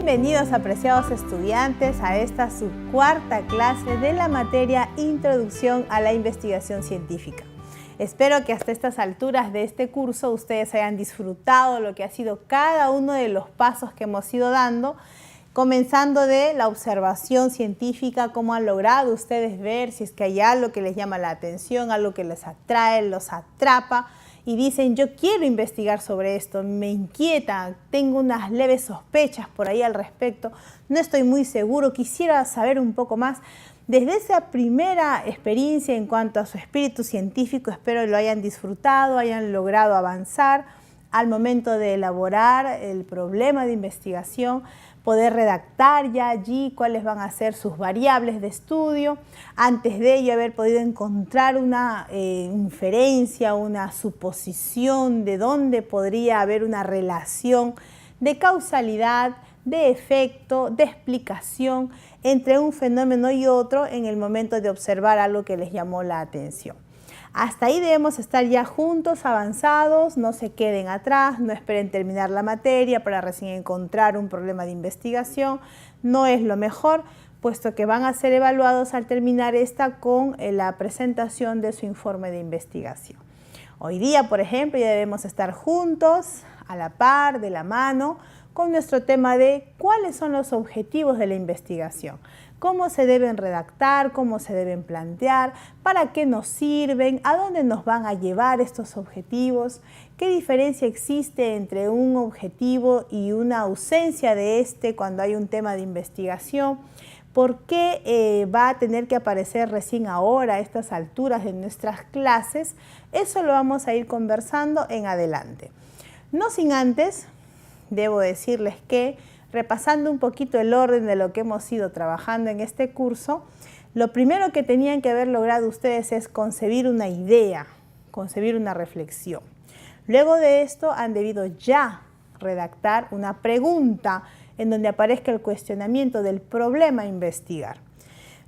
Bienvenidos, apreciados estudiantes, a esta su cuarta clase de la materia Introducción a la Investigación Científica. Espero que hasta estas alturas de este curso ustedes hayan disfrutado lo que ha sido cada uno de los pasos que hemos ido dando, comenzando de la observación científica, cómo han logrado ustedes ver si es que hay algo que les llama la atención, algo que les atrae, los atrapa, y dicen, yo quiero investigar sobre esto, me inquieta, tengo unas leves sospechas por ahí al respecto, no estoy muy seguro, quisiera saber un poco más. Desde esa primera experiencia en cuanto a su espíritu científico, espero lo hayan disfrutado, hayan logrado avanzar al momento de elaborar el problema de investigación, poder redactar ya allí cuáles van a ser sus variables de estudio, antes de ello haber podido encontrar una inferencia, una suposición de dónde podría haber una relación de causalidad, de efecto, de explicación entre un fenómeno y otro en el momento de observar algo que les llamó la atención. Hasta ahí debemos estar ya juntos, avanzados, no se queden atrás, no esperen terminar la materia para recién encontrar un problema de investigación. No es lo mejor, puesto que van a ser evaluados al terminar esta con la presentación de su informe de investigación. Hoy día, por ejemplo, ya debemos estar juntos, a la par, de la mano, con nuestro tema de cuáles son los objetivos de la investigación. Cómo se deben redactar, cómo se deben plantear, para qué nos sirven, a dónde nos van a llevar estos objetivos, qué diferencia existe entre un objetivo y una ausencia de este cuando hay un tema de investigación, por qué va a tener que aparecer recién ahora a estas alturas de nuestras clases. Eso lo vamos a ir conversando en adelante. No sin antes, debo decirles que repasando un poquito el orden de lo que hemos ido trabajando en este curso, lo primero que tenían que haber logrado ustedes es concebir una idea, concebir una reflexión. Luego de esto han debido ya redactar una pregunta en donde aparezca el cuestionamiento del problema a investigar.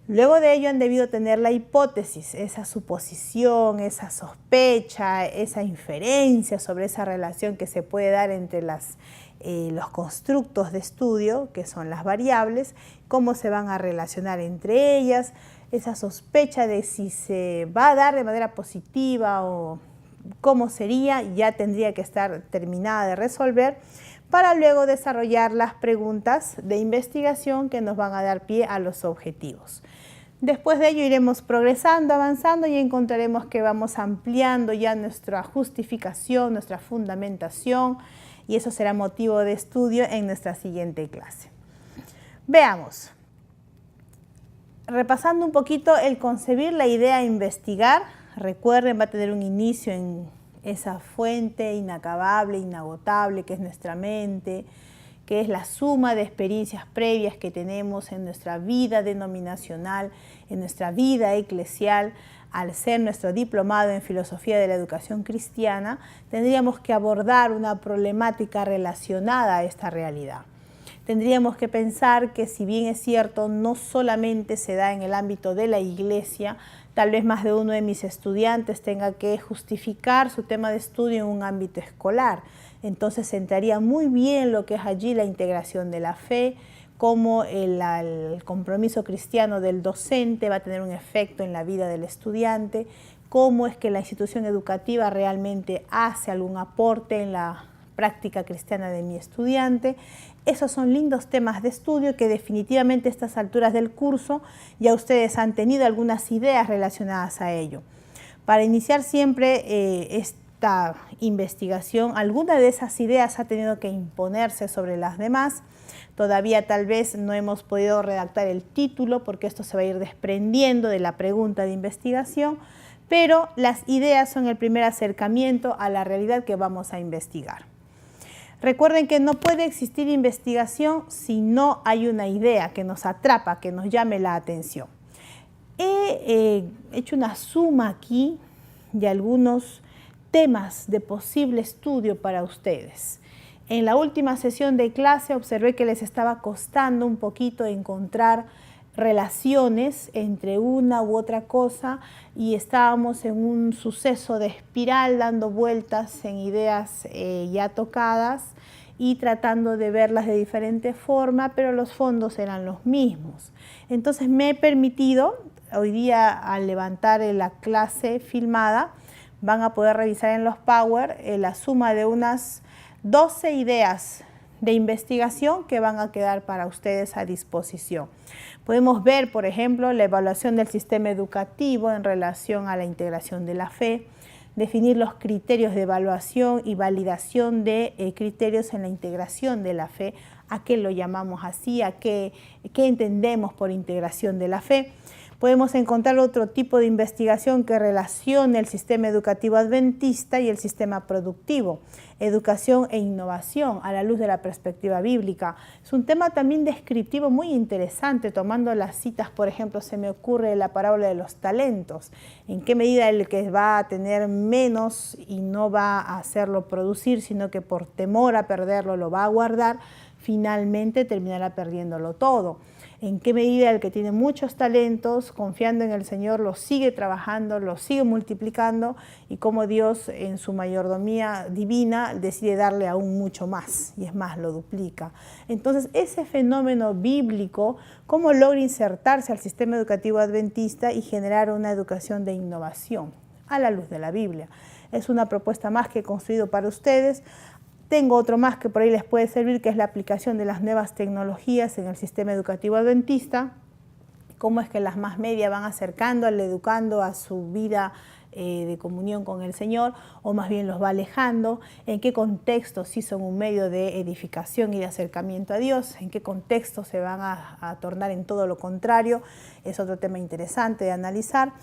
Luego de ello han debido tener la hipótesis, esa suposición, esa sospecha, esa inferencia sobre esa relación que se puede dar entre los constructos de estudio, que son las variables, cómo se van a relacionar entre ellas, esa sospecha de si se va a dar de manera positiva o cómo sería, ya tendría que estar terminada de resolver, para luego desarrollar las preguntas de investigación que nos van a dar pie a los objetivos. Después de ello iremos progresando, avanzando y encontraremos que vamos ampliando ya nuestra justificación, nuestra fundamentación, y eso será motivo de estudio en nuestra siguiente clase. Veamos. Repasando un poquito el concebir la idea a investigar, recuerden, va a tener un inicio en esa fuente inacabable, inagotable que es nuestra mente, que es la suma de experiencias previas que tenemos en nuestra vida denominacional, en nuestra vida eclesial. Al ser nuestro diplomado en Filosofía de la Educación Cristiana, tendríamos que abordar una problemática relacionada a esta realidad. Tendríamos que pensar que, si bien es cierto, no solamente se da en el ámbito de la iglesia, tal vez más de uno de mis estudiantes tenga que justificar su tema de estudio en un ámbito escolar. Entonces entraría muy bien lo que es allí la integración de la fe, cómo el compromiso cristiano del docente va a tener un efecto en la vida del estudiante, cómo es que la institución educativa realmente hace algún aporte en la práctica cristiana de mi estudiante. Esos son lindos temas de estudio que definitivamente a estas alturas del curso ya ustedes han tenido algunas ideas relacionadas a ello. Para iniciar siempre esta investigación, alguna de esas ideas ha tenido que imponerse sobre las demás. Todavía tal vez no hemos podido redactar el título porque esto se va a ir desprendiendo de la pregunta de investigación, pero las ideas son el primer acercamiento a la realidad que vamos a investigar. Recuerden que no puede existir investigación si no hay una idea que nos atrapa, que nos llame la atención. He hecho una suma aquí de algunos temas de posible estudio para ustedes. En la última sesión de clase observé que les estaba costando un poquito encontrar relaciones entre una u otra cosa y estábamos en un suceso de espiral dando vueltas en ideas ya tocadas y tratando de verlas de diferente forma, pero los fondos eran los mismos. Entonces me he permitido, hoy día al levantar la clase filmada, van a poder revisar en los Power la suma de unas 12 ideas de investigación que van a quedar para ustedes a disposición. Podemos ver, por ejemplo, la evaluación del sistema educativo en relación a la integración de la fe, definir los criterios de evaluación y validación de criterios en la integración de la fe, a qué lo llamamos así, a qué entendemos por integración de la fe. Podemos encontrar otro tipo de investigación que relacione el sistema educativo adventista y el sistema productivo, educación e innovación a la luz de la perspectiva bíblica. Es un tema también descriptivo muy interesante, tomando las citas, por ejemplo, se me ocurre la parábola de los talentos. En qué medida el que va a tener menos y no va a hacerlo producir, sino que por temor a perderlo lo va a guardar, finalmente terminará perdiéndolo todo. En qué medida el que tiene muchos talentos, confiando en el Señor, los sigue trabajando, los sigue multiplicando, y cómo Dios en su mayordomía divina decide darle aún mucho más, y es más, lo duplica. Entonces, ese fenómeno bíblico, cómo logra insertarse al sistema educativo adventista y generar una educación de innovación a la luz de la Biblia. Es una propuesta más que he construido para ustedes. Tengo otro más que por ahí les puede servir, que es la aplicación de las nuevas tecnologías en el sistema educativo adventista, cómo es que las más media van acercando al educando a su vida de comunión con el Señor, o más bien los va alejando, en qué contextos sí son un medio de edificación y de acercamiento a Dios, en qué contextos se van a tornar en todo lo contrario. Es otro tema interesante de analizar.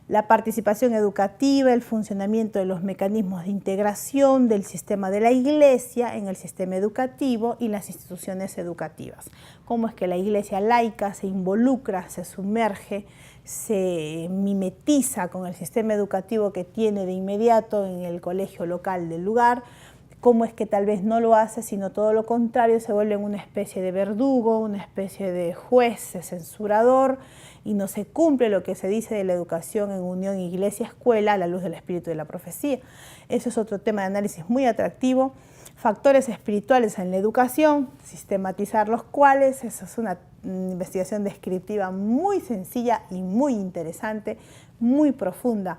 La participación educativa, el funcionamiento de los mecanismos de integración del sistema de la Iglesia en el sistema educativo y las instituciones educativas. Cómo es que la Iglesia laica se involucra, se sumerge, se mimetiza con el sistema educativo que tiene de inmediato en el colegio local del lugar. Cómo es que tal vez no lo hace, sino todo lo contrario, se vuelve una especie de verdugo, una especie de juez, de censurador, y no se cumple lo que se dice de la educación en unión iglesia-escuela a la luz del espíritu de la profecía. Eso es otro tema de análisis muy atractivo. Factores espirituales en la educación, sistematizar los cuales, esa es una investigación descriptiva muy sencilla y muy interesante, muy profunda.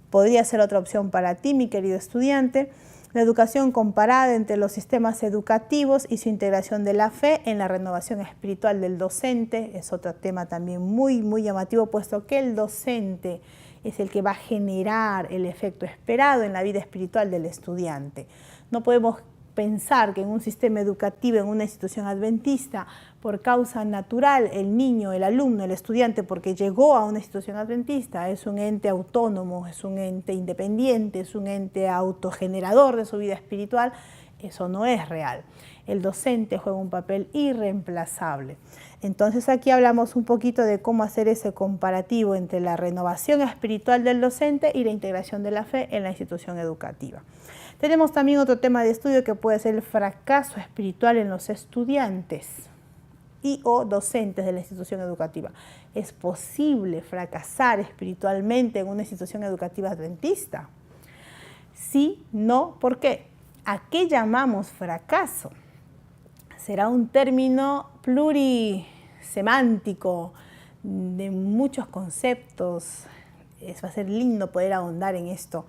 Podría ser otra opción para ti, mi querido estudiante. La educación comparada entre los sistemas educativos y su integración de la fe en la renovación espiritual del docente es otro tema también muy llamativo, puesto que el docente es el que va a generar el efecto esperado en la vida espiritual del estudiante. No podemos pensar que en un sistema educativo, en una institución adventista, por causa natural, el niño, el alumno, el estudiante, porque llegó a una institución adventista, es un ente autónomo, es un ente independiente, es un ente autogenerador de su vida espiritual. Eso no es real. El docente juega un papel irreemplazable. Entonces aquí hablamos un poquito de cómo hacer ese comparativo entre la renovación espiritual del docente y la integración de la fe en la institución educativa. Tenemos también otro tema de estudio que puede ser el fracaso espiritual en los estudiantes y o docentes de la institución educativa. ¿Es posible fracasar espiritualmente en una institución educativa adventista? Sí, no, ¿por qué? ¿A qué llamamos fracaso? Será un término plurisemántico de muchos conceptos. Va a ser lindo poder ahondar en esto.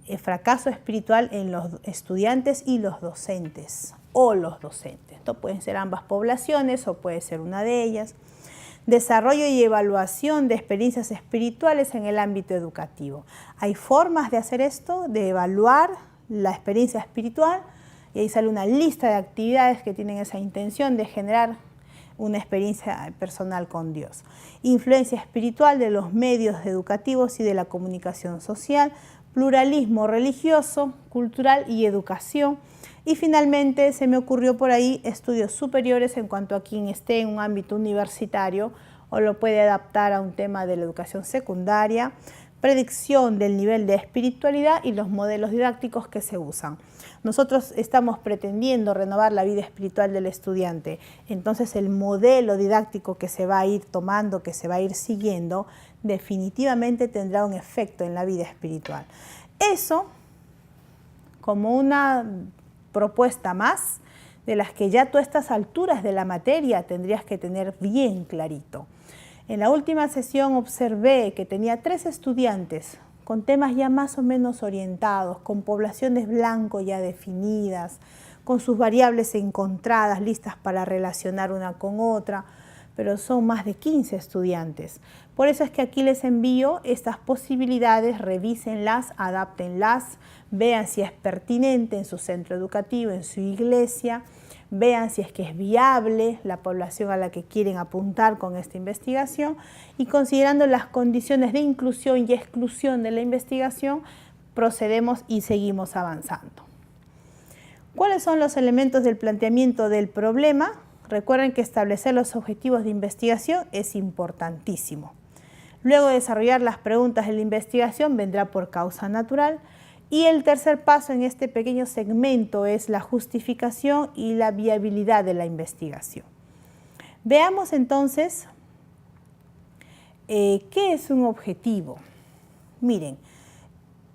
El fracaso espiritual en los estudiantes y los docentes, o los docentes. Esto pueden ser ambas poblaciones o puede ser una de ellas. Desarrollo y evaluación de experiencias espirituales en el ámbito educativo. Hay formas de hacer esto, de evaluar la experiencia espiritual, y ahí sale una lista de actividades que tienen esa intención de generar una experiencia personal con Dios. Influencia espiritual de los medios educativos y de la comunicación social, pluralismo religioso, cultural y educación. Y finalmente se me ocurrió por ahí estudios superiores en cuanto a quien esté en un ámbito universitario o lo puede adaptar a un tema de la educación secundaria, predicción del nivel de espiritualidad y los modelos didácticos que se usan. Nosotros estamos pretendiendo renovar la vida espiritual del estudiante, entonces el modelo didáctico que se va a ir tomando, que se va a ir siguiendo, definitivamente tendrá un efecto en la vida espiritual. Eso, como una propuesta más de las que ya tú a estas alturas de la materia tendrías que tener bien clarito. En la última sesión observé que tenía 3 estudiantes con temas ya más o menos orientados, con poblaciones blanco ya definidas, con sus variables encontradas, listas para relacionar una con otra, pero son más de 15 estudiantes. Por eso es que aquí les envío estas posibilidades, revísenlas, adáptenlas, vean si es pertinente en su centro educativo, en su iglesia, vean si es que es viable la población a la que quieren apuntar con esta investigación y considerando las condiciones de inclusión y exclusión de la investigación, procedemos y seguimos avanzando. ¿Cuáles son los elementos del planteamiento del problema? Recuerden que establecer los objetivos de investigación es importantísimo. Luego de desarrollar las preguntas de la investigación vendrá por causa natural. Y el tercer paso en este pequeño segmento es la justificación y la viabilidad de la investigación. Veamos entonces qué es un objetivo. Miren,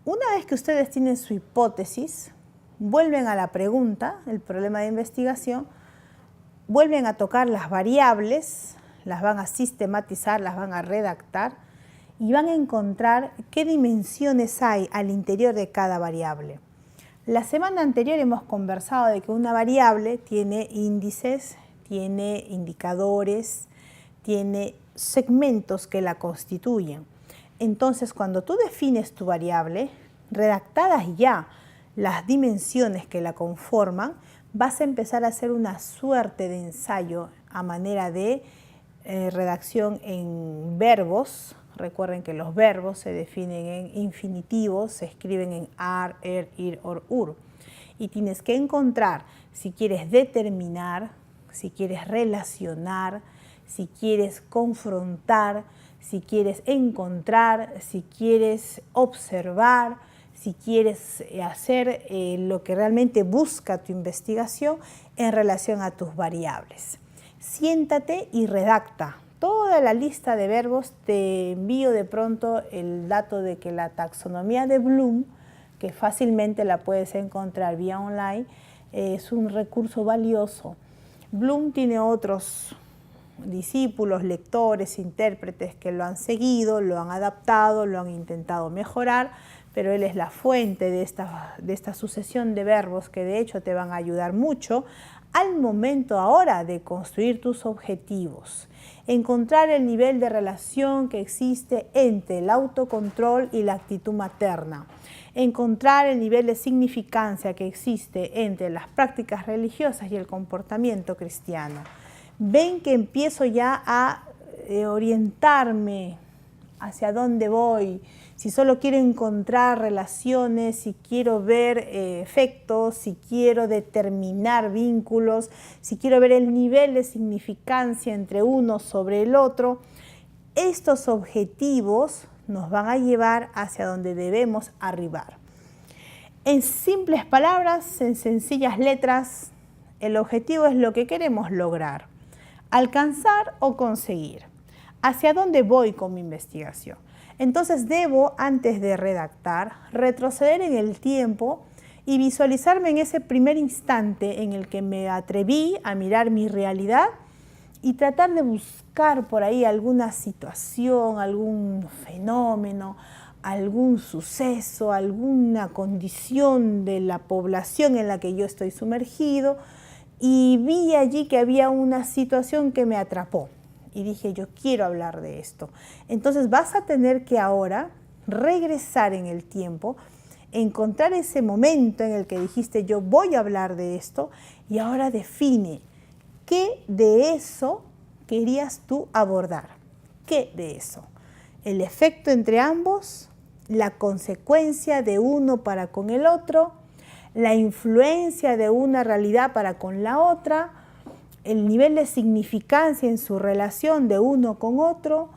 una vez que ustedes tienen su hipótesis, vuelven a la pregunta, el problema de investigación, vuelven a tocar las variables, las van a sistematizar, las van a redactar y van a encontrar qué dimensiones hay al interior de cada variable. La semana anterior hemos conversado de que una variable tiene índices, tiene indicadores, tiene segmentos que la constituyen. Entonces, cuando tú defines tu variable, redactadas ya las dimensiones que la conforman, vas a empezar a hacer una suerte de ensayo a manera de redacción en verbos. Recuerden que los verbos se definen en infinitivos, se escriben en ar, ir, or, ur. Y tienes que encontrar si quieres determinar, si quieres relacionar, si quieres confrontar, si quieres encontrar, si quieres observar, si quieres hacer lo que realmente busca tu investigación en relación a tus variables. Siéntate y redacta toda la lista de verbos. Te envío de pronto el dato de que la taxonomía de Bloom, que fácilmente la puedes encontrar vía online, es un recurso valioso. Bloom tiene otros discípulos, lectores, intérpretes que lo han seguido, lo han adaptado, lo han intentado mejorar, pero él es la fuente de esta sucesión de verbos que de hecho te van a ayudar mucho al momento ahora de construir tus objetivos. Encontrar el nivel de relación que existe entre el autocontrol y la actitud materna. Encontrar el nivel de significancia que existe entre las prácticas religiosas y el comportamiento cristiano. Ven que empiezo ya a orientarme hacia dónde voy, si solo quiero encontrar relaciones, si quiero ver efectos, si quiero determinar vínculos, si quiero ver el nivel de significancia entre uno sobre el otro. Estos objetivos nos van a llevar hacia donde debemos arribar. En simples palabras, en sencillas letras, el objetivo es lo que queremos lograr, alcanzar o conseguir. ¿Hacia dónde voy con mi investigación? Entonces debo, antes de redactar, retroceder en el tiempo y visualizarme en ese primer instante en el que me atreví a mirar mi realidad y tratar de buscar por ahí alguna situación, algún fenómeno, algún suceso, alguna condición de la población en la que yo estoy sumergido, y vi allí que había una situación que me atrapó. Y dije, yo quiero hablar de esto. Entonces vas a tener que ahora regresar en el tiempo, encontrar ese momento en el que dijiste, yo voy a hablar de esto, y ahora define qué de eso querías tú abordar. ¿Qué de eso? El efecto entre ambos, la consecuencia de uno para con el otro, la influencia de una realidad para con la otra, el nivel de significancia en su relación de uno con otro,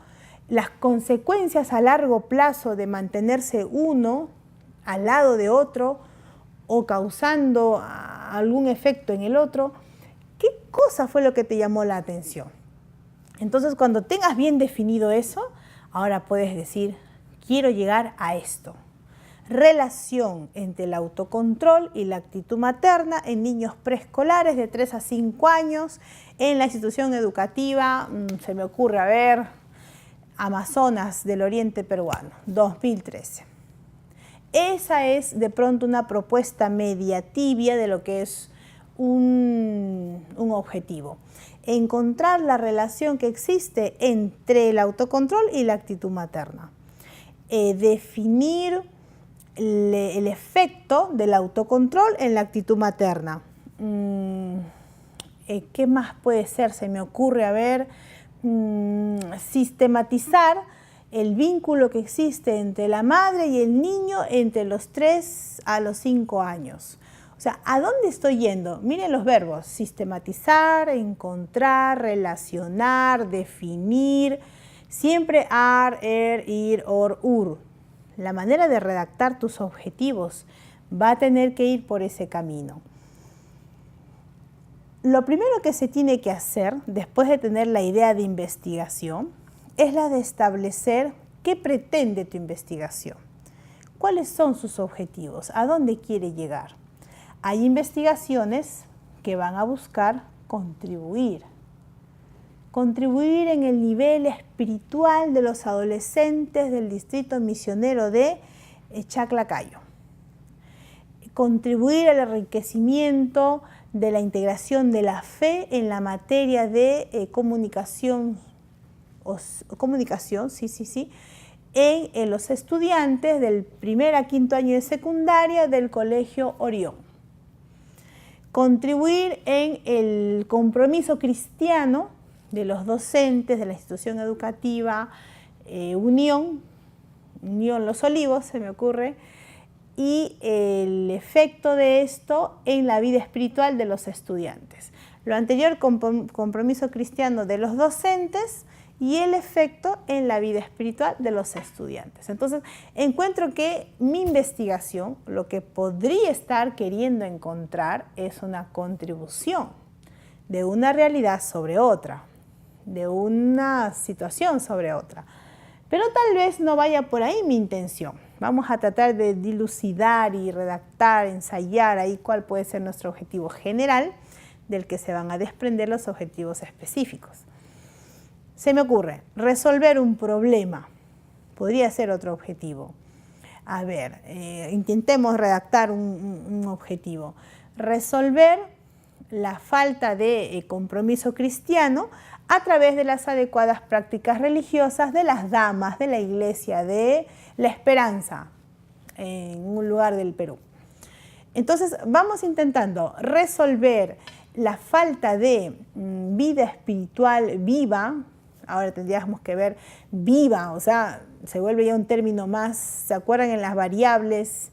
las consecuencias a largo plazo de mantenerse uno al lado de otro o causando algún efecto en el otro. ¿Qué cosa fue lo que te llamó la atención? Entonces, cuando tengas bien definido eso, ahora puedes decir, quiero llegar a esto. relación entre el autocontrol y la actitud materna en niños preescolares de 3 a 5 años en la institución educativa, se me ocurre, a ver, Amazonas del Oriente Peruano, 2013. Esa es de pronto una propuesta media tibia de lo que es un objetivo. Encontrar la relación que existe entre el autocontrol y la actitud materna. Definir el efecto del autocontrol en la actitud materna. ¿Qué más puede ser? Se me ocurre, a ver, sistematizar el vínculo que existe entre la madre y el niño entre los 3 a los 5 años. O sea, ¿a dónde estoy yendo? Miren los verbos: sistematizar, encontrar, relacionar, definir, siempre ar, er, ir, or, ur. La manera de redactar tus objetivos va a tener que ir por ese camino. Lo primero que se tiene que hacer, después de tener la idea de investigación, es la de establecer qué pretende tu investigación. ¿Cuáles son sus objetivos? ¿A dónde quiere llegar? Hay investigaciones que van a buscar contribuir. Contribuir en el nivel espiritual de los adolescentes del distrito misionero de Chaclacayo. Contribuir al enriquecimiento de la integración de la fe en la materia de comunicación, en los estudiantes del primer a quinto año de secundaria del Colegio Orión. Contribuir en el compromiso cristiano de los docentes de la institución educativa Unión Los Olivos, se me ocurre, y el efecto de esto en la vida espiritual de los estudiantes. Lo anterior, compromiso cristiano de los docentes, y el efecto en la vida espiritual de los estudiantes. Entonces, encuentro que mi investigación, lo que podría estar queriendo encontrar es una contribución de una realidad sobre otra, de una situación sobre otra. Pero tal vez no vaya por ahí mi intención. Vamos a tratar de dilucidar y redactar, ensayar ahí cuál puede ser nuestro objetivo general, del que se van a desprender los objetivos específicos. Se me ocurre, resolver un problema. Podría ser otro objetivo. A ver, intentemos redactar un objetivo. Resolver la falta de compromiso cristiano a través de las adecuadas prácticas religiosas de las damas de la Iglesia de la Esperanza, en un lugar del Perú. Entonces, vamos intentando resolver la falta de vida espiritual viva. Ahora tendríamos que ver viva, o sea, se vuelve ya un término más, ¿se acuerdan? En las variables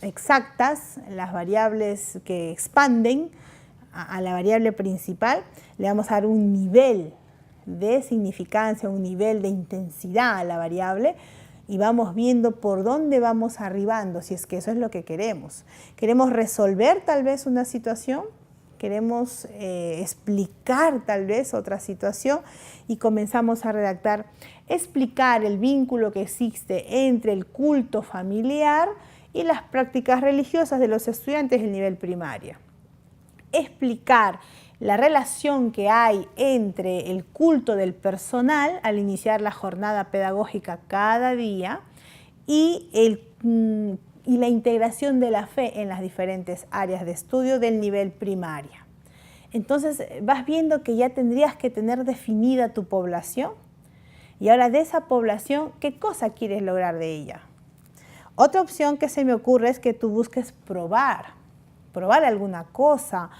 exactas, las variables que expanden a la variable principal, le vamos a dar un nivel de significancia, un nivel de intensidad a la variable, y vamos viendo por dónde vamos arribando, si es que eso es lo que queremos. Queremos resolver tal vez una situación, queremos explicar tal vez otra situación, y comenzamos a redactar, explicar el vínculo que existe entre el culto familiar y las prácticas religiosas de los estudiantes del nivel primaria. Explicar la relación que hay entre el culto del personal al iniciar la jornada pedagógica cada día y la integración de la fe en las diferentes áreas de estudio del nivel primaria. Entonces vas viendo que ya tendrías que tener definida tu población, y ahora de esa población, ¿qué cosa quieres lograr de ella? Otra opción que se me ocurre es que tú busques probar alguna cosa,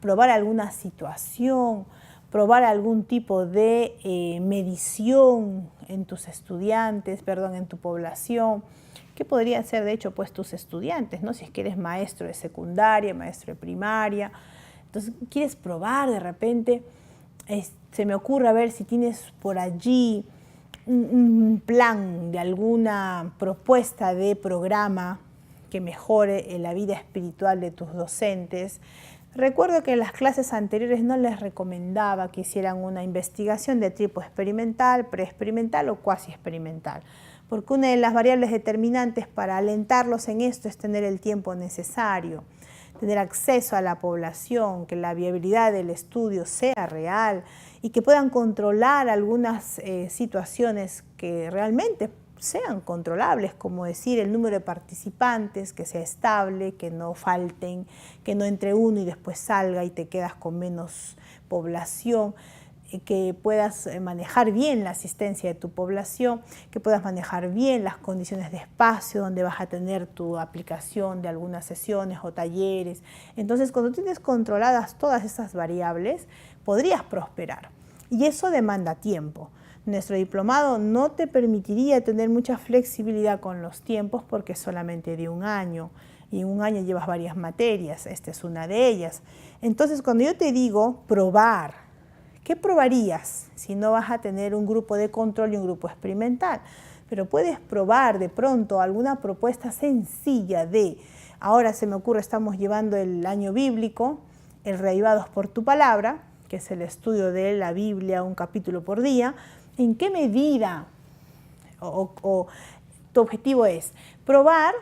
probar alguna situación, probar algún tipo de medición en tus estudiantes, en tu población, que podrían ser de hecho pues tus estudiantes, ¿no? Si es que eres maestro de secundaria, maestro de primaria, entonces quieres probar de repente, se me ocurre a ver si tienes por allí un plan de alguna propuesta de programa que mejore la vida espiritual de tus docentes. Recuerdo que en las clases anteriores no les recomendaba que hicieran una investigación de tipo experimental, preexperimental o cuasi experimental, porque una de las variables determinantes para alentarlos en esto es tener el tiempo necesario, tener acceso a la población, que la viabilidad del estudio sea real y que puedan controlar algunas situaciones que realmente sean controlables, como decir el número de participantes, que sea estable, que no falten, que no entre uno y después salga y te quedas con menos población, que puedas manejar bien la asistencia de tu población, que puedas manejar bien las condiciones de espacio donde vas a tener tu aplicación de algunas sesiones o talleres. Entonces, cuando tienes controladas todas esas variables, podrías prosperar. Y eso demanda tiempo. Nuestro diplomado no te permitiría tener mucha flexibilidad con los tiempos porque es solamente de un año. Y en un año llevas varias materias, esta es una de ellas. Entonces, cuando yo te digo probar, ¿qué probarías si no vas a tener un grupo de control y un grupo experimental? Pero puedes probar de pronto alguna propuesta sencilla de, ahora se me ocurre, estamos llevando el año bíblico, el Reavivados por tu palabra, que es el estudio de la Biblia, un capítulo por día. ¿En qué medida o tu objetivo es probar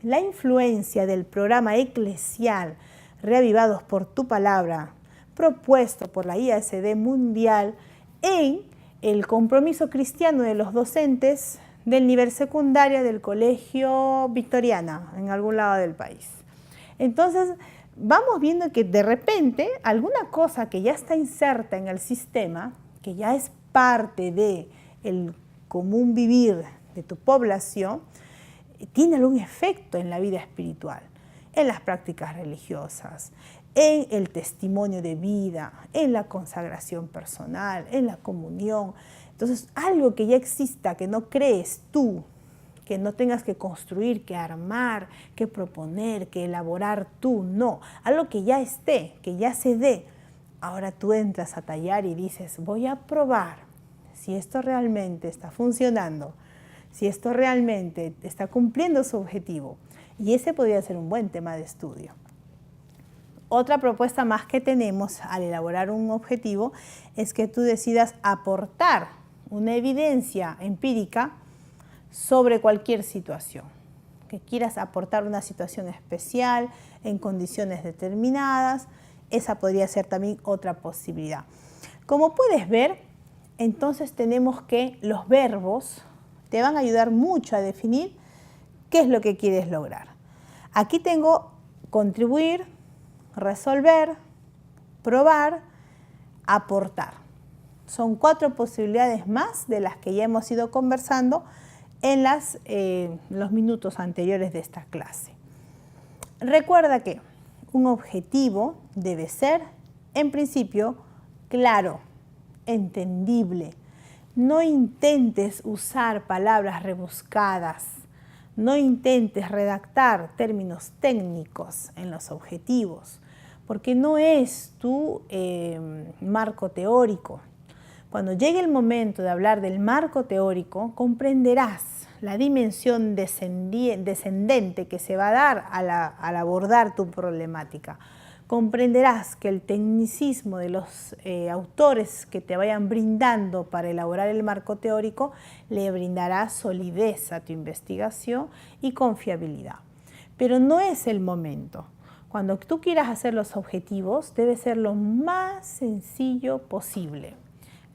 la influencia del programa eclesial Reavivados por tu palabra, propuesto por la IASD mundial, en el compromiso cristiano de los docentes del nivel secundario del Colegio Victoriana, en algún lado del país? Entonces, vamos viendo que de repente alguna cosa que ya está inserta en el sistema, que ya es parte del común vivir de tu población, tiene algún efecto en la vida espiritual, en las prácticas religiosas, en el testimonio de vida, en la consagración personal, en la comunión. Entonces, algo que ya exista, que no crees tú, que no tengas que construir, que armar, que proponer, que elaborar tú, no. Algo que ya esté, que ya se dé. Ahora tú entras a tallar y dices, voy a probar si esto realmente está funcionando, si esto realmente está cumpliendo su objetivo. Y ese podría ser un buen tema de estudio. Otra propuesta más que tenemos al elaborar un objetivo es que tú decidas aportar una evidencia empírica sobre cualquier situación, que quieras aportar una situación especial en condiciones determinadas. Esa podría ser también otra posibilidad. Como puedes ver, entonces tenemos que los verbos te van a ayudar mucho a definir qué es lo que quieres lograr. Aquí tengo contribuir, resolver, probar, aportar. Son 4 posibilidades más de las que ya hemos ido conversando en los minutos anteriores de esta clase. Recuerda que un objetivo debe ser, en principio, claro, entendible. No intentes usar palabras rebuscadas. No intentes redactar términos técnicos en los objetivos, porque no es tu marco teórico. Cuando llegue el momento de hablar del marco teórico, comprenderás la dimensión descendente que se va a dar al abordar tu problemática. Comprenderás que el tecnicismo de los autores que te vayan brindando para elaborar el marco teórico le brindará solidez a tu investigación y confiabilidad. Pero no es el momento. Cuando tú quieras hacer los objetivos, debe ser lo más sencillo posible,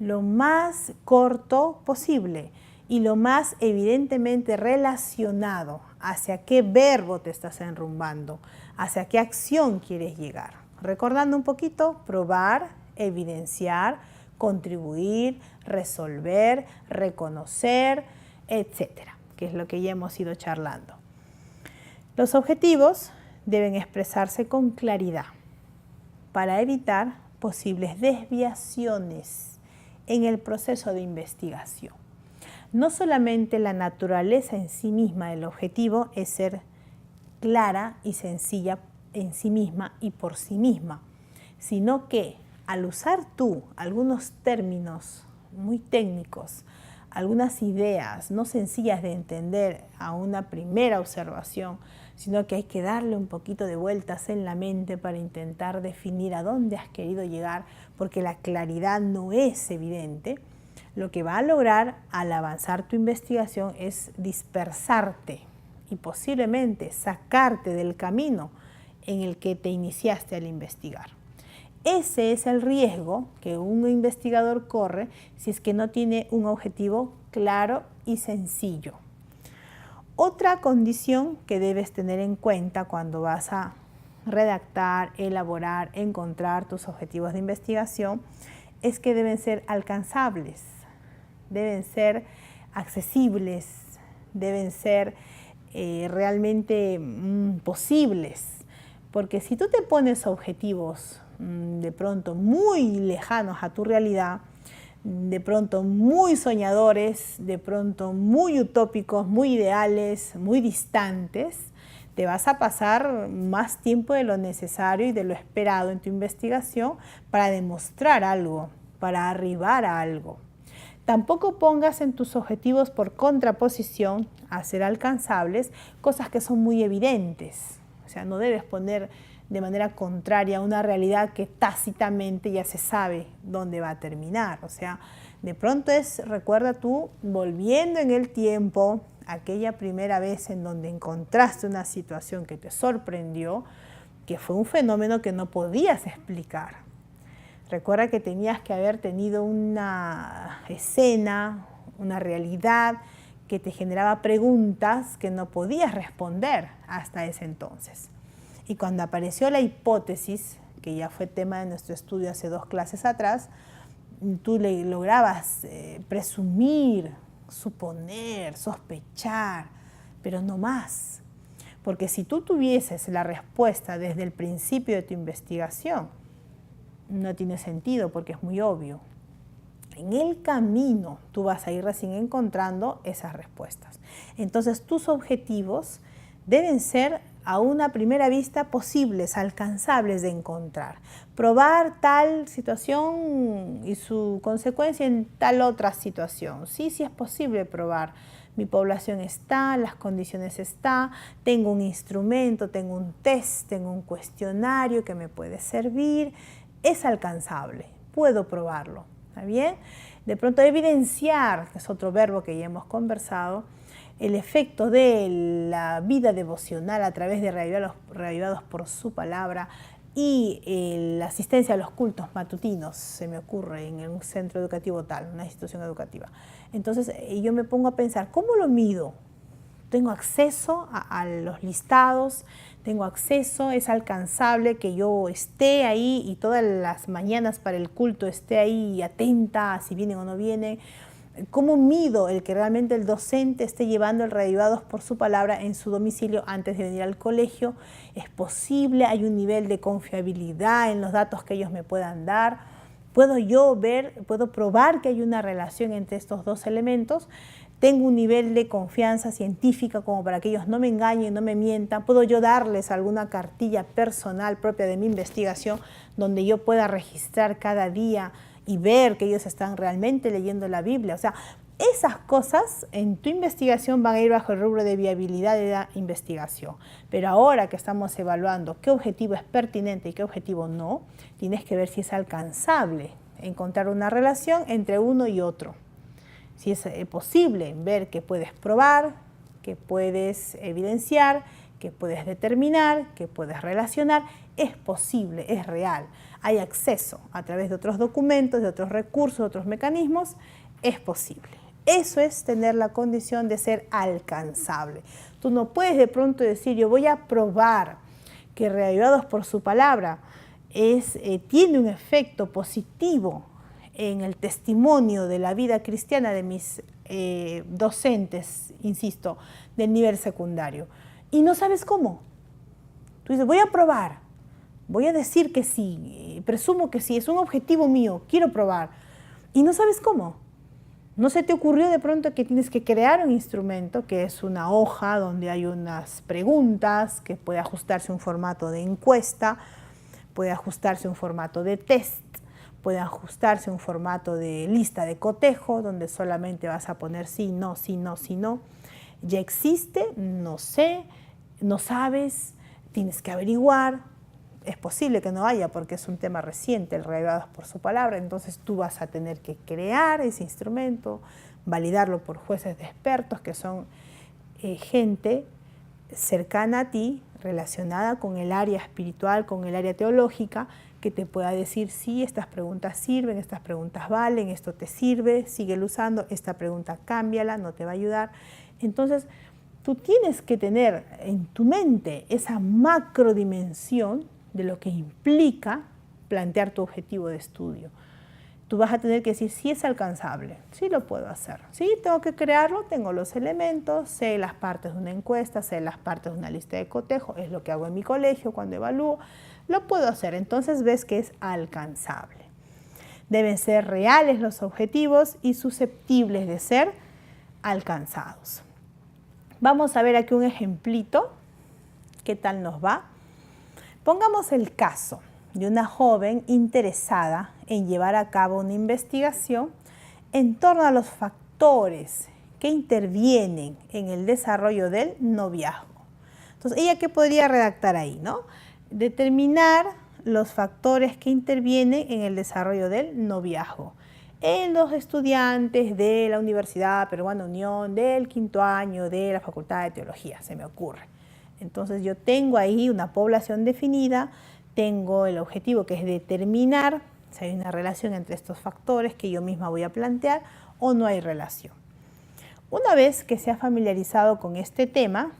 lo más corto posible y lo más evidentemente relacionado hacia qué verbo te estás enrumbando, hacia qué acción quieres llegar. Recordando un poquito, probar, evidenciar, contribuir, resolver, reconocer, etcétera, que es lo que ya hemos ido charlando. Los objetivos deben expresarse con claridad para evitar posibles desviaciones en el proceso de investigación. No solamente la naturaleza en sí misma del objetivo es ser clara y sencilla en sí misma y por sí misma, sino que al usar tú algunos términos muy técnicos, algunas ideas no sencillas de entender a una primera observación, sino que hay que darle un poquito de vueltas en la mente para intentar definir a dónde has querido llegar, porque la claridad no es evidente, Lo que va a lograr al avanzar tu investigación es dispersarte y posiblemente sacarte del camino en el que te iniciaste al investigar. Ese es el riesgo que un investigador corre si es que no tiene un objetivo claro y sencillo. Otra condición que debes tener en cuenta cuando vas a redactar, elaborar, encontrar tus objetivos de investigación es que deben ser alcanzables, deben ser accesibles, deben ser realmente posibles. Porque si tú te pones objetivos de pronto muy lejanos a tu realidad, de pronto muy soñadores, de pronto muy utópicos, muy ideales, muy distantes, te vas a pasar más tiempo de lo necesario y de lo esperado en tu investigación para demostrar algo, para arribar a algo. Tampoco pongas en tus objetivos por contraposición a ser alcanzables cosas que son muy evidentes. O sea, no debes poner de manera contraria una realidad que tácitamente ya se sabe dónde va a terminar. O sea, de pronto recuerda tú, volviendo en el tiempo, aquella primera vez en donde encontraste una situación que te sorprendió, que fue un fenómeno que no podías explicar. Recuerda que tenías que haber tenido una escena, una realidad que te generaba preguntas que no podías responder hasta ese entonces. Y cuando apareció la hipótesis, que ya fue tema de nuestro estudio hace 2 clases atrás, tú le lograbas presumir, suponer, sospechar, pero no más. Porque si tú tuvieses la respuesta desde el principio de tu investigación, no tiene sentido porque es muy obvio. En el camino tú vas a ir recién encontrando esas respuestas. Entonces tus objetivos deben ser a una primera vista posibles, alcanzables de encontrar. Probar tal situación y su consecuencia en tal otra situación. Sí es posible probar. Mi población está, las condiciones están, tengo un instrumento, tengo un test, tengo un cuestionario que me puede servir. Es alcanzable, puedo probarlo. ¿Está bien? De pronto evidenciar, que es otro verbo que ya hemos conversado, el efecto de la vida devocional a través de reavivados por su palabra y la asistencia a los cultos matutinos, se me ocurre, en un centro educativo tal, una institución educativa. Entonces yo me pongo a pensar, ¿cómo lo mido? ¿Tengo acceso a los listados? ¿Tengo acceso? ¿Es alcanzable que yo esté ahí y todas las mañanas para el culto esté ahí atenta a si vienen o no vienen? ¿Cómo mido el que realmente el docente esté llevando el reavivados por su palabra en su domicilio antes de venir al colegio? ¿Es posible? ¿Hay un nivel de confiabilidad en los datos que ellos me puedan dar? ¿Puedo yo ver, puedo probar que hay una relación entre estos dos elementos? ¿Tengo un nivel de confianza científica como para que ellos no me engañen, no me mientan? ¿Puedo yo darles alguna cartilla personal propia de mi investigación donde yo pueda registrar cada día y ver que ellos están realmente leyendo la Biblia? O sea, esas cosas en tu investigación van a ir bajo el rubro de viabilidad de la investigación. Pero ahora que estamos evaluando qué objetivo es pertinente y qué objetivo no, tienes que ver si es alcanzable encontrar una relación entre uno y otro. Si es posible ver que puedes probar, que puedes evidenciar, que puedes determinar, que puedes relacionar, es posible, es real. Hay acceso a través de otros documentos, de otros recursos, de otros mecanismos, es posible. Eso es tener la condición de ser alcanzable. Tú no puedes de pronto decir, yo voy a probar que reavivados por su palabra tiene un efecto positivo en el testimonio de la vida cristiana de mis docentes, insisto, del nivel secundario. Y no sabes cómo. Tú dices, voy a probar, voy a decir que sí, presumo que sí, es un objetivo mío, quiero probar. Y no sabes cómo. ¿No se te ocurrió de pronto que tienes que crear un instrumento que es una hoja donde hay unas preguntas, que puede ajustarse a un formato de encuesta, puede ajustarse a un formato de test, puede ajustarse a un formato de lista de cotejo, donde solamente vas a poner sí, no, sí, no, sí, no? Ya existe, no sé, no sabes, tienes que averiguar, es posible que no haya porque es un tema reciente, el reavivados por su palabra, entonces tú vas a tener que crear ese instrumento, validarlo por jueces de expertos que son gente cercana a ti, relacionada con el área espiritual, con el área teológica, que te pueda decir, sí, estas preguntas sirven, estas preguntas valen, esto te sirve, síguelo usando, esta pregunta cámbiala, no te va a ayudar. Entonces, tú tienes que tener en tu mente esa macrodimensión de lo que implica plantear tu objetivo de estudio. Tú vas a tener que decir, sí es alcanzable, sí lo puedo hacer, sí tengo que crearlo, tengo los elementos, sé las partes de una encuesta, sé las partes de una lista de cotejo, es lo que hago en mi colegio cuando evalúo, lo puedo hacer, entonces ves que es alcanzable. Deben ser reales los objetivos y susceptibles de ser alcanzados. Vamos a ver aquí un ejemplito, ¿qué tal nos va? Pongamos el caso de una joven interesada en llevar a cabo una investigación en torno a los factores que intervienen en el desarrollo del noviazgo. Entonces, ¿ella qué podría redactar ahí, no? Determinar los factores que intervienen en el desarrollo del noviazgo en los estudiantes de la Universidad Peruana Unión, del 5º año de la Facultad de Teología, se me ocurre. Entonces, yo tengo ahí una población definida, tengo el objetivo que es determinar si hay una relación entre estos factores que yo misma voy a plantear o no hay relación. Una vez que se ha familiarizado con este tema,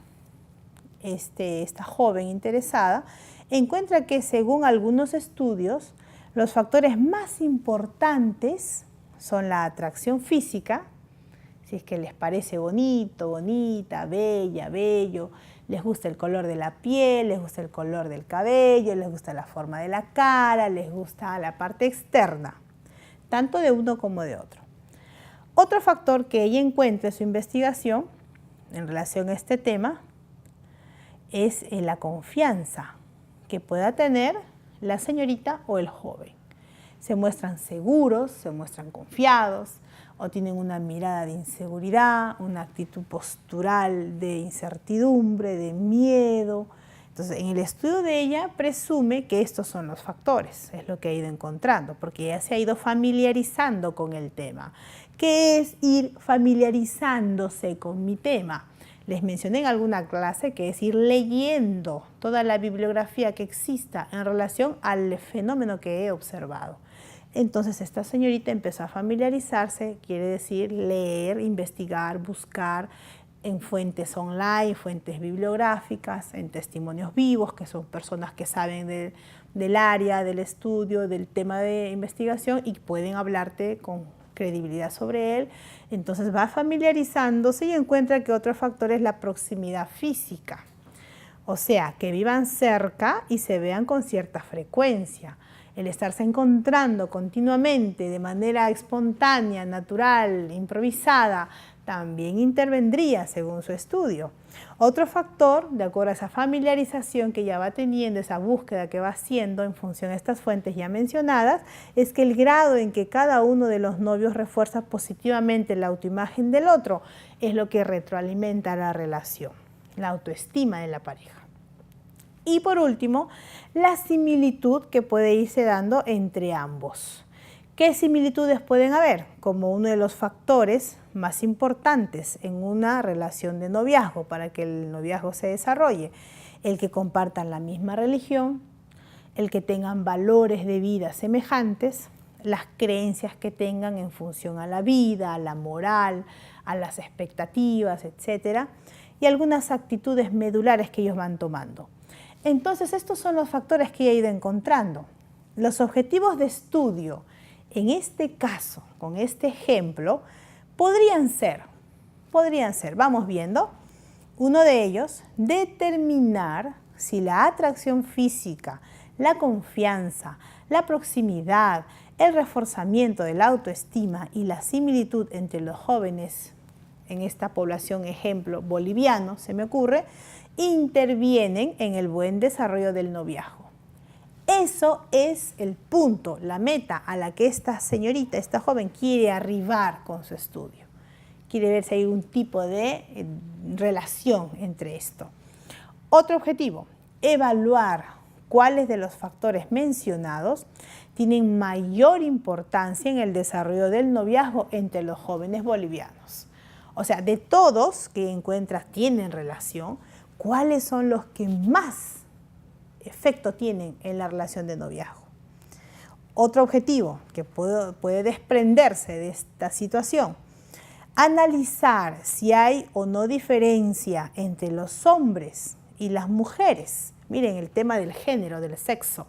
esta joven interesada encuentra que según algunos estudios, los factores más importantes son la atracción física, si es que les parece bonito, bonita, bella, bello, les gusta el color de la piel, les gusta el color del cabello, les gusta la forma de la cara, les gusta la parte externa, tanto de uno como de otro. Otro factor que ella encuentra en su investigación en relación a este tema es la confianza que pueda tener la señorita o el joven. Se muestran seguros, se muestran confiados, o tienen una mirada de inseguridad, una actitud postural de incertidumbre, de miedo. Entonces, en el estudio de ella presume que estos son los factores, es lo que ha ido encontrando, porque ella se ha ido familiarizando con el tema. ¿Qué es ir familiarizándose con mi tema? Les mencioné en alguna clase que es ir leyendo toda la bibliografía que exista en relación al fenómeno que he observado. Entonces esta señorita empezó a familiarizarse, quiere decir leer, investigar, buscar en fuentes online, fuentes bibliográficas, en testimonios vivos, que son personas que saben del área, del estudio, del tema de investigación y pueden hablarte con credibilidad sobre él. Entonces va familiarizándose y encuentra que otro factor es la proximidad física. O sea, que vivan cerca y se vean con cierta frecuencia. El estarse encontrando continuamente de manera espontánea, natural, improvisada, también intervendría según su estudio. Otro factor, de acuerdo a esa familiarización que ya va teniendo, esa búsqueda que va haciendo en función de estas fuentes ya mencionadas, es que el grado en que cada uno de los novios refuerza positivamente la autoimagen del otro es lo que retroalimenta la relación, la autoestima de la pareja. Y por último, la similitud que puede irse dando entre ambos. ¿Qué similitudes pueden haber? Como uno de los factores más importantes en una relación de noviazgo para que el noviazgo se desarrolle. El que compartan la misma religión, el que tengan valores de vida semejantes, las creencias que tengan en función a la vida, a la moral, a las expectativas, etc. Y algunas actitudes medulares que ellos van tomando. Entonces, estos son los factores que he ido encontrando. Los objetivos de estudio, en este caso, con este ejemplo, podrían ser, vamos viendo, uno de ellos, determinar si la atracción física, la confianza, la proximidad, el reforzamiento de la autoestima y la similitud entre los jóvenes en esta población, ejemplo, boliviano, se me ocurre, intervienen en el buen desarrollo del noviazgo. Eso es el punto, la meta a la que esta señorita, esta joven quiere arribar con su estudio. Quiere ver si hay un tipo de relación entre esto. Otro objetivo, evaluar cuáles de los factores mencionados tienen mayor importancia en el desarrollo del noviazgo entre los jóvenes bolivianos. O sea, de todos que encuentras tienen relación, ¿cuáles son los que más efecto tienen en la relación de noviazgo? Otro objetivo que puede desprenderse de esta situación: analizar si hay o no diferencia entre los hombres y las mujeres. Miren, el tema del género, del sexo.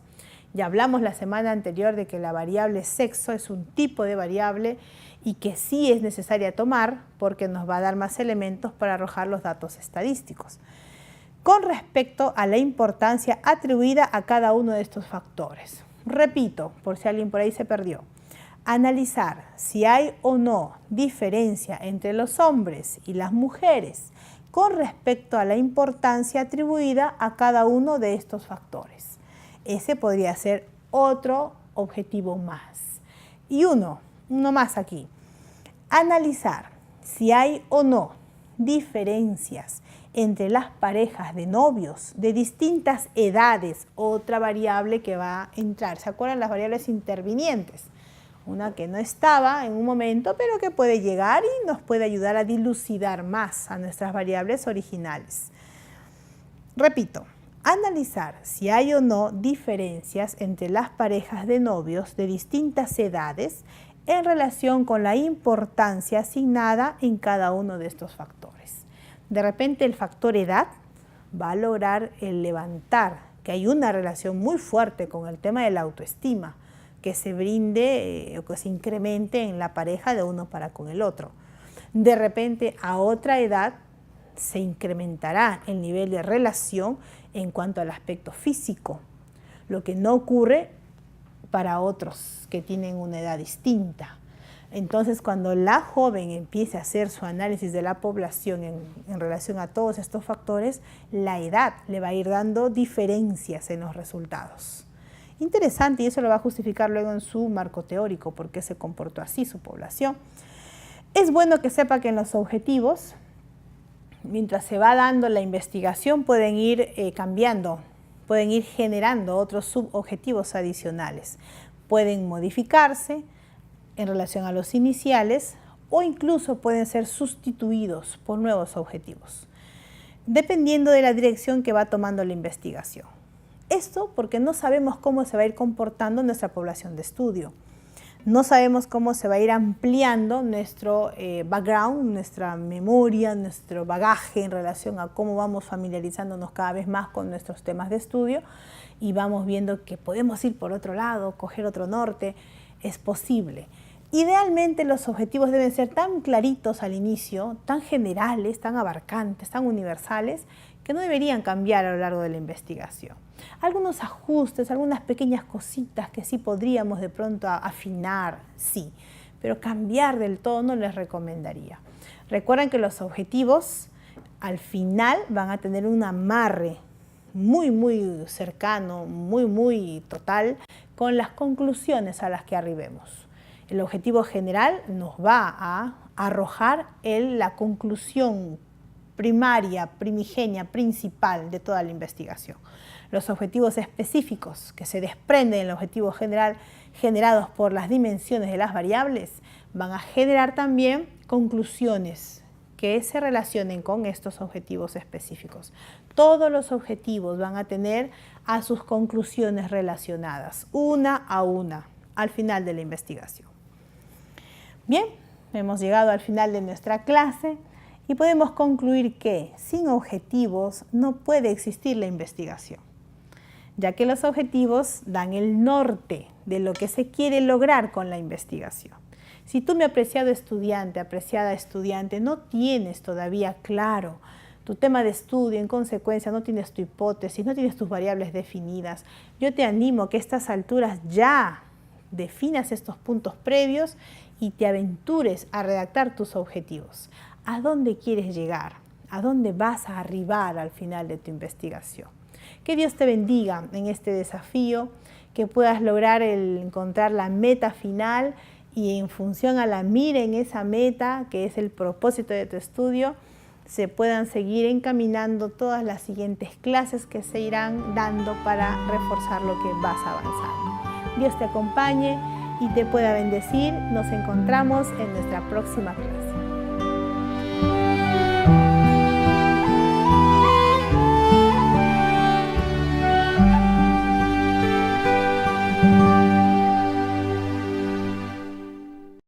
Ya hablamos la semana anterior de que la variable sexo es un tipo de variable y que sí es necesaria tomar porque nos va a dar más elementos para arrojar los datos estadísticos. Con respecto a la importancia atribuida a cada uno de estos factores. Repito, por si alguien por ahí se perdió. Analizar si hay o no diferencia entre los hombres y las mujeres con respecto a la importancia atribuida a cada uno de estos factores. Ese podría ser otro objetivo más. Y uno más aquí. Analizar si hay o no diferencias entre las parejas de novios de distintas edades, otra variable que va a entrar. ¿Se acuerdan las variables intervinientes? Una que no estaba en un momento, pero que puede llegar y nos puede ayudar a dilucidar más a nuestras variables originales. Repito, analizar si hay o no diferencias entre las parejas de novios de distintas edades en relación con la importancia asignada en cada uno de estos factores. De repente el factor edad va a lograr el levantar que hay una relación muy fuerte con el tema de la autoestima, que se brinde o que se incremente en la pareja de uno para con el otro. De repente a otra edad se incrementará el nivel de relación en cuanto al aspecto físico, lo que no ocurre para otros que tienen una edad distinta. Entonces, cuando la joven empiece a hacer su análisis de la población en relación a todos estos factores, la edad le va a ir dando diferencias en los resultados. Interesante, y eso lo va a justificar luego en su marco teórico, por qué se comportó así su población. Es bueno que sepa que en los objetivos, mientras se va dando la investigación, pueden ir cambiando, pueden ir generando otros subobjetivos adicionales. Pueden modificarse en relación a los iniciales o incluso pueden ser sustituidos por nuevos objetivos, dependiendo de la dirección que va tomando la investigación. Esto porque no sabemos cómo se va a ir comportando nuestra población de estudio. No sabemos cómo se va a ir ampliando nuestro background, nuestra memoria, nuestro bagaje en relación a cómo vamos familiarizándonos cada vez más con nuestros temas de estudio y vamos viendo que podemos ir por otro lado, coger otro norte. Es posible. Idealmente los objetivos deben ser tan claritos al inicio, tan generales, tan abarcantes, tan universales, que no deberían cambiar a lo largo de la investigación. Algunos ajustes, algunas pequeñas cositas que sí podríamos de pronto afinar, sí, pero cambiar del todo no les recomendaría. Recuerden que los objetivos al final van a tener un amarre muy cercano, muy total con las conclusiones a las que arribemos. El objetivo general nos va a arrojar la conclusión primaria, primigenia, principal de toda la investigación. Los objetivos específicos que se desprenden del objetivo general generados por las dimensiones de las variables van a generar también conclusiones que se relacionen con estos objetivos específicos. Todos los objetivos van a tener a sus conclusiones relacionadas, una a una, al final de la investigación. Bien, hemos llegado al final de nuestra clase y podemos concluir que sin objetivos no puede existir la investigación, ya que los objetivos dan el norte de lo que se quiere lograr con la investigación. Si tú, mi apreciado estudiante, apreciada estudiante, no tienes todavía claro tu tema de estudio, en consecuencia no tienes tu hipótesis, no tienes tus variables definidas, yo te animo a que a estas alturas ya definas estos puntos previos y te aventures a redactar tus objetivos. ¿A dónde quieres llegar? ¿A dónde vas a arribar al final de tu investigación? Que Dios te bendiga en este desafío, que puedas lograr encontrar la meta final y en función a la mira en esa meta, que es el propósito de tu estudio, se puedan seguir encaminando todas las siguientes clases que se irán dando para reforzar lo que vas avanzando. Dios te acompañe y te pueda bendecir. Nos encontramos en nuestra próxima clase.